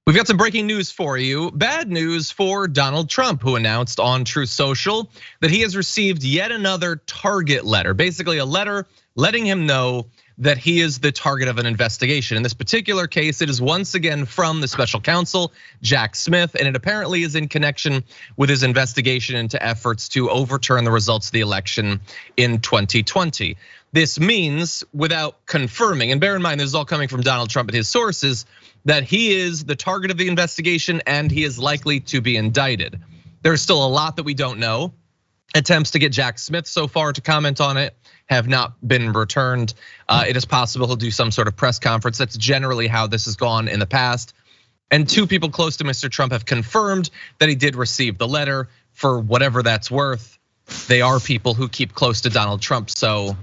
We've got some breaking news for you. Bad news for Donald Trump, who announced on Truth Social that he has received yet another target letter, basically a letter letting him know that he is the target of an investigation. In this particular case, it is once again from the special counsel, Jack Smith, and it apparently is in connection with his investigation into efforts to overturn the results of the election in 2020. This means, without confirming, and bear in mind this is all coming from Donald Trump and his sources, that he is the target of the investigation and he is likely to be indicted. There's still a lot that we don't know. Attempts to get Jack Smith so far to comment on it have not been returned. It is possible he'll do some sort of press conference. That's generally how this has gone in the past. And two people close to Mr. Trump have confirmed that he did receive the letter. For whatever that's worth, they are people who keep close to Donald Trump, so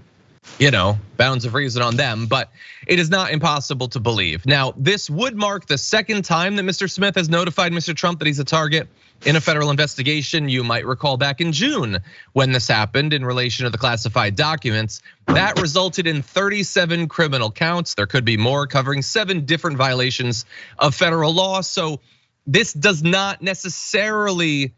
bounds of reason on them, but it is not impossible to believe. Now, this would mark the second time that Mr. Smith has notified Mr. Trump that he's a target in a federal investigation. You might recall back in June when this happened in relation to the classified documents. That resulted in 37 criminal counts. There could be more, covering 7 different violations of federal law. So this does not necessarily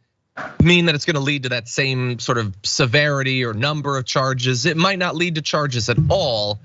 mean that it's going to lead to that same sort of severity or number of charges. It might not lead to charges at all.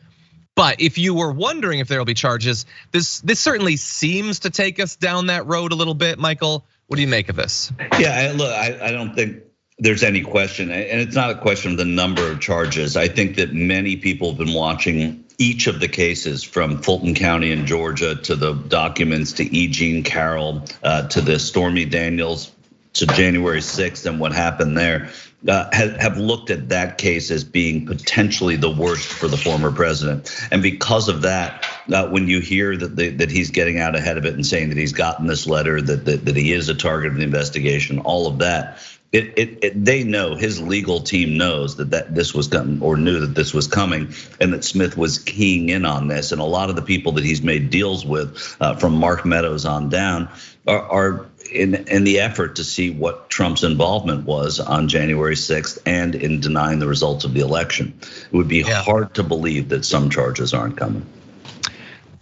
But if you were wondering if there'll be charges, this certainly seems to take us down that road a little bit. Michael, what do you make of this? Yeah, look, I don't think there's any question, and it's not a question of the number of charges. I think that many people have been watching each of the cases, from Fulton County in Georgia to the documents to E. Jean Carroll to the Stormy Daniels to January 6th and what happened there, have looked at that case as being potentially the worst for the former president. And because of that, when you hear that he's getting out ahead of it and saying that he's gotten this letter, that he is a target of the investigation, all of that, they know, his legal team knows that this was coming, or knew that this was coming, and that Smith was keying in on this. And a lot of the people that he's made deals with, from Mark Meadows on down, are in the effort to see what Trump's involvement was on January 6th and in denying the results of the election. It would be hard to believe that some charges aren't coming.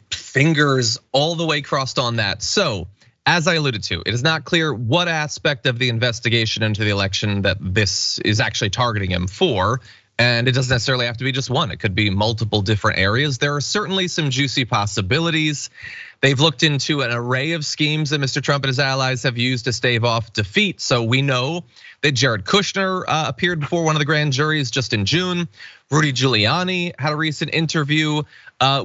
Fingers all the way crossed on that. So, as I alluded to, it is not clear what aspect of the investigation into the election that this is actually targeting him for. And it doesn't necessarily have to be just one. It could be multiple different areas. There are certainly some juicy possibilities. They've looked into an array of schemes that Mr. Trump and his allies have used to stave off defeat. So we know that Jared Kushner appeared before one of the grand juries just in June. Rudy Giuliani had a recent interview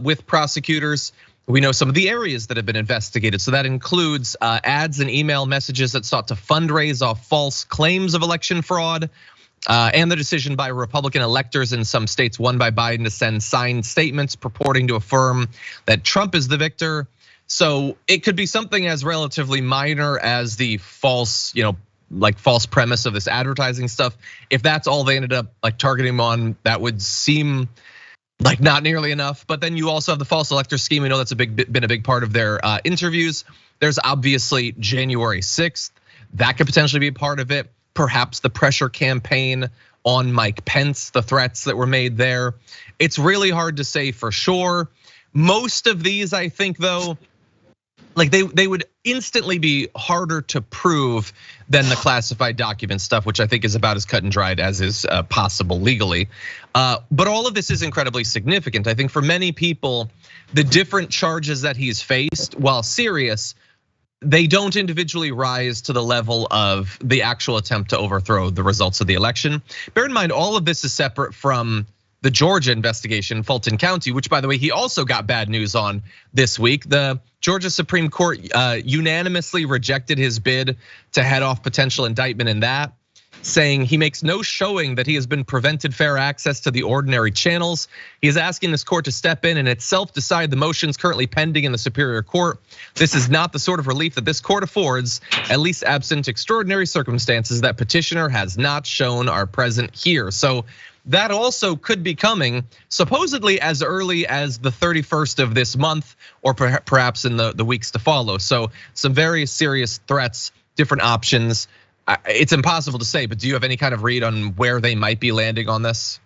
with prosecutors. We know some of the areas that have been investigated. So that includes ads and email messages that sought to fundraise off false claims of election fraud. And the decision by Republican electors in some states won by Biden to send signed statements purporting to affirm that Trump is the victor. So it could be something as relatively minor as the false, false premise of this advertising stuff. If that's all they ended up targeting him on, that would seem like not nearly enough. But then you also have the false elector scheme. We know that's been a big part of their interviews. There's obviously January 6th. That could potentially be a part of it. Perhaps the pressure campaign on Mike Pence, the threats that were made there. It's really hard to say for sure. Most of these, I think, though, they would instantly be harder to prove than the classified document stuff, which I think is about as cut and dried as is possible legally. But all of this is incredibly significant. I think for many people, the different charges that he's faced, while serious, they don't individually rise to the level of the actual attempt to overthrow the results of the election. Bear in mind, all of this is separate from the Georgia investigation, Fulton County, which, by the way, he also got bad news on this week. The Georgia Supreme Court unanimously rejected his bid to head off potential indictment in that, saying he makes no showing that he has been prevented fair access to the ordinary channels. He is asking this court to step in and itself decide the motions currently pending in the Superior Court. This is not the sort of relief that this court affords, at least absent extraordinary circumstances that petitioner has not shown are present here. So that also could be coming supposedly as early as the 31st of this month, or perhaps in the weeks to follow. So some very serious threats, different options. It's impossible to say, but do you have any kind of read on where they might be landing on this?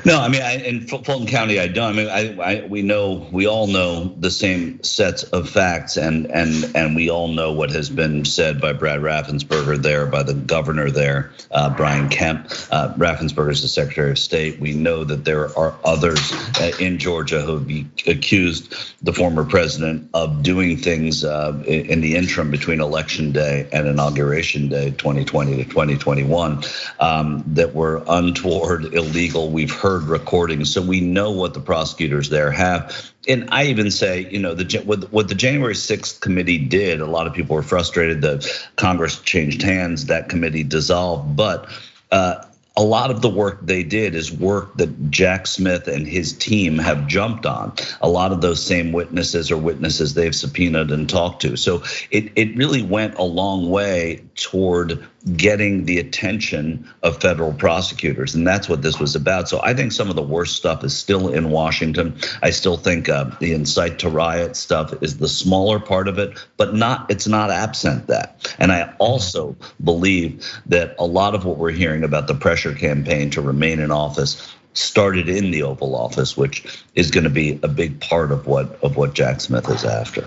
No, I mean, in Fulton County, I don't. I mean, we all know the same sets of facts, and we all know what has been said by Brad Raffensperger there, by the governor there, Brian Kemp. Raffensperger is the Secretary of State. We know that there are others in Georgia who have accused the former president of doing things in the interim between Election Day and Inauguration Day, 2020 to 2021, that were untoward, illegal. We've heard recordings, so we know what the prosecutors there have. And I even say, what the January 6th committee did, a lot of people were frustrated that Congress changed hands, that committee dissolved, but a lot of the work they did is work that Jack Smith and his team have jumped on. A lot of those same witnesses are witnesses they've subpoenaed and talked to. So it really went a long way toward getting the attention of federal prosecutors, and that's what this was about. So I think some of the worst stuff is still in Washington. I still think the incite to riot stuff is the smaller part of it, but it's not absent that. And I also believe that a lot of what we're hearing about the pressure campaign to remain in office started in the Oval Office, which is going to be a big part of what Jack Smith is after.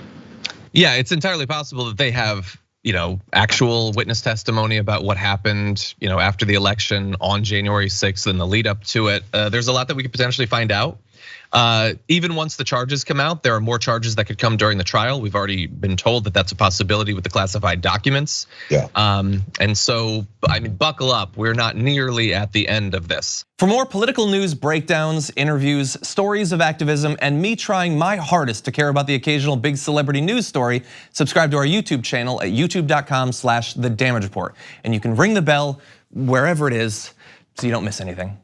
Yeah, it's entirely possible that they have actual witness testimony about what happened, after the election on January 6th and the lead up to it. There's a lot that we could potentially find out. Even once the charges come out, there are more charges that could come during the trial. We've already been told that that's a possibility with the classified documents. Yeah. And so, I mean, buckle up. We're not nearly at the end of this. For more political news breakdowns, interviews, stories of activism, and me trying my hardest to care about the occasional big celebrity news story, subscribe to our YouTube channel at youtube.com/The Damage Report. And you can ring the bell wherever it is so you don't miss anything.